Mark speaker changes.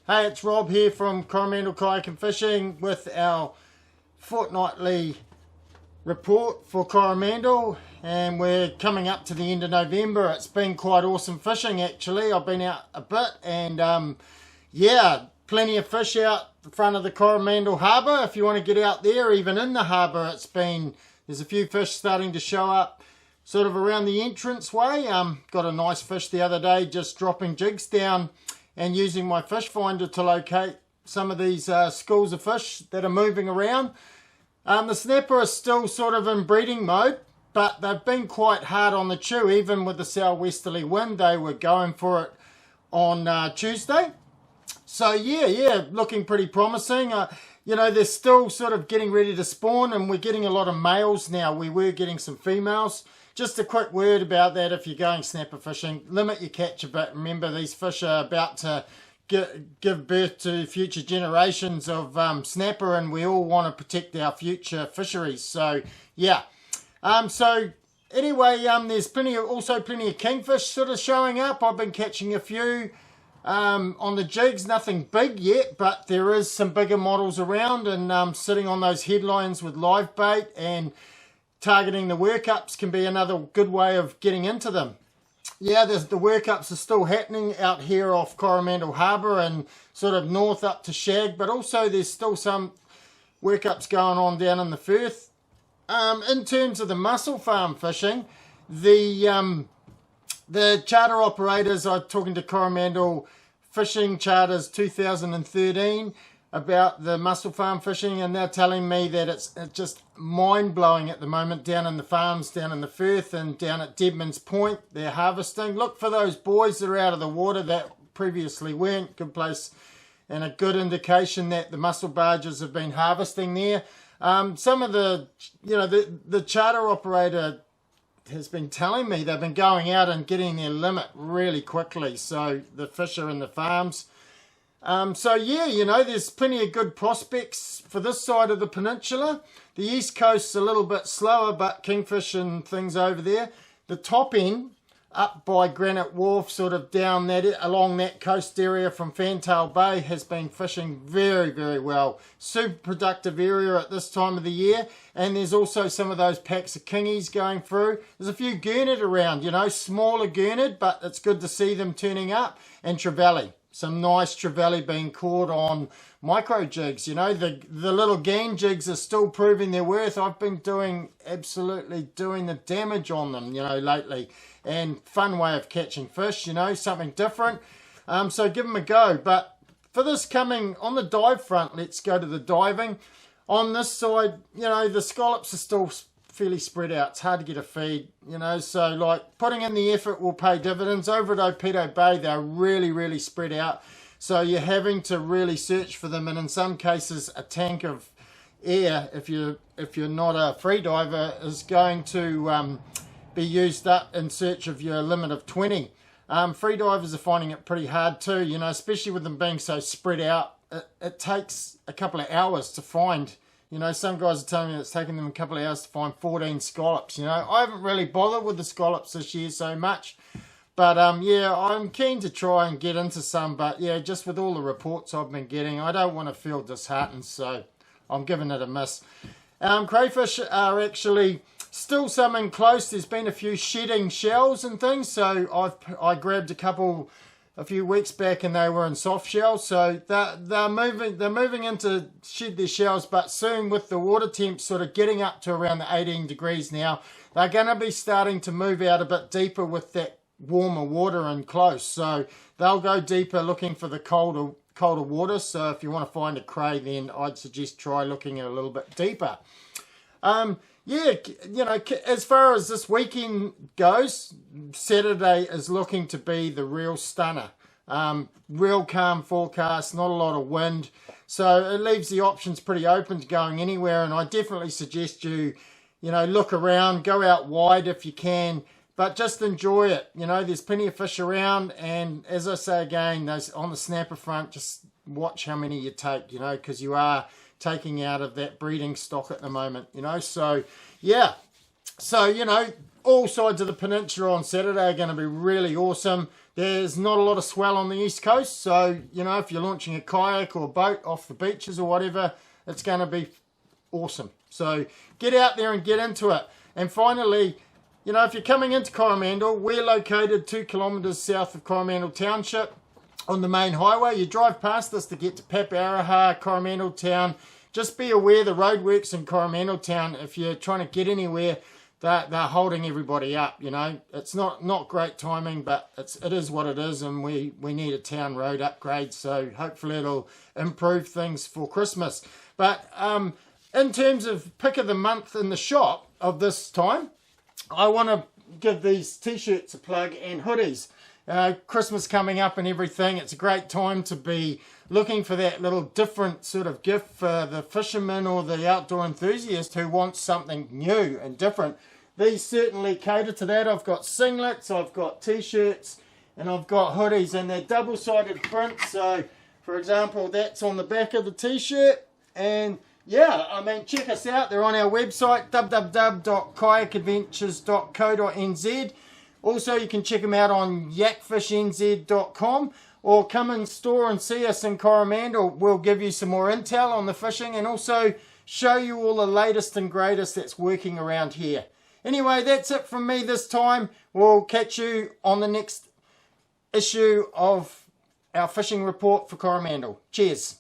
Speaker 1: Hey, it's Rob here from Coromandel Kayak and Fishing with our fortnightly report for Coromandel, and we're coming up to the end of November. It's been quite awesome fishing actually. I've been out a bit and yeah, plenty of fish out the front of the Coromandel harbour. If you want to get out there, even in the harbour, there's a few fish starting to show up sort of around the entrance way. Got a nice fish the other day, just dropping jigs down and using my fish finder to locate some of these schools of fish that are moving around. The snapper is still sort of in breeding mode, but they've been quite hard on the chew. Even with the southwesterly wind, they were going for it on Tuesday. So yeah, looking pretty promising. They're still sort of getting ready to spawn, and we're getting a lot of males now. We were getting some females. Just a quick word about that: if you're going snapper fishing, limit your catch a bit. Remember, these fish are about to give birth to future generations of snapper, and we all want to protect our future fisheries. So yeah. So anyway, there's also plenty of kingfish sort of showing up. I've been catching a few on the jigs, nothing big yet, but there is some bigger models around, and sitting on those headlines with live bait and targeting the workups can be another good way of getting into them. Yeah, the workups are still happening out here off Coromandel Harbour and sort of north up to Shag, but also there's still some workups going on down in the Firth. In terms of the mussel farm fishing, the charter operators, I'm talking to Coromandel Fishing Charters 2013 about the mussel farm fishing, and they're telling me that it's just mind-blowing at the moment down in the farms, down in the Firth and down at Deadman's Point. They're harvesting. Look for those buoys that are out of the water that previously weren't. Good place and a good indication that the mussel barges have been harvesting there. Some of the charter operator has been telling me they've been going out and getting their limit really quickly. So the fish are in the farms. So yeah, there's plenty of good prospects for this side of the peninsula. The east coast's a little bit slower, but kingfish and things over there. The top end, up by Granite Wharf, sort of down along that coast area from Fantail Bay, has been fishing very, very well. Super productive area at this time of the year. And there's also some of those packs of kingies going through. There's a few gurnard around, smaller gurnard, but it's good to see them turning up. And trevally. Some nice trevally being caught on micro jigs. The little game jigs are still proving their worth. I've been absolutely doing the damage on them, lately. And fun way of catching fish, something different. So give them a go. But for this coming on the dive front, let's go to the diving. On this side, the scallops are still fairly spread out. It's hard to get a feed, so like putting in the effort will pay dividends. Over at Opedo Bay, they're really, really spread out. So you're having to really search for them, and in some cases a tank of air, if you're not a free diver, is going to be used up in search of your limit of 20. Free divers are finding it pretty hard too, especially with them being so spread out. It takes a couple of hours to find. Some guys are telling me it's taking them a couple of hours to find 14 scallops. I haven't really bothered with the scallops this year so much. But, yeah, I'm keen to try and get into some. But, yeah, just with all the reports I've been getting, I don't want to feel disheartened. So I'm giving it a miss. Crayfish are actually still some in close. There's been a few shedding shells and things. So I grabbed a few weeks back, and they were in soft shells, so they're moving into shed their shells. But soon, with the water temps sort of getting up to around the 18 degrees now, they're going to be starting to move out a bit deeper with that warmer water and close. So they'll go deeper looking for the colder water. So if you want to find a cray, then I'd suggest try looking a little bit deeper. Yeah, as far as this weekend goes, Saturday is looking to be the real stunner. Real calm forecast, not a lot of wind. So it leaves the options pretty open to going anywhere. And I definitely suggest you look around, go out wide if you can, but just enjoy it. There's plenty of fish around. And as I say again, those on the snapper front, just watch how many you take, because you are taking out of that breeding stock at the moment, so yeah. So, all sides of the peninsula on Saturday are going to be really awesome. There's not a lot of swell on the east coast, so you know, if you're launching a kayak or a boat off the beaches or whatever, it's going to be awesome. So get out there and get into it. And finally, you know, if you're coming into Coromandel, we're located 2 kilometres south of Coromandel Township on the main highway. You drive past us to get to Paparaha, Coromandel Town. Just be aware the roadworks in Coromandel Town, if you're trying to get anywhere, they're holding everybody up, you know. It's not great timing, but it is what it is, and we need a town road upgrade, so hopefully it'll improve things for Christmas. But in terms of pick of the month in the shop of this time, I want to give these t-shirts a plug and hoodies. Christmas coming up and everything, it's a great time to be looking for that little different sort of gift for the fisherman or the outdoor enthusiast who wants something new and different. These certainly cater to that. I've got singlets, I've got t-shirts, and I've got hoodies, and they're double-sided print. So, for example, that's on the back of the t-shirt. And yeah, I mean, check us out. They're on our website, www.kayakadventures.co.nz. Also, you can check them out on yakfishnz.com, or come in store and see us in Coromandel. We'll give you some more intel on the fishing and also show you all the latest and greatest that's working around here. Anyway, that's it from me this time. We'll catch you on the next issue of our fishing report for Coromandel. Cheers.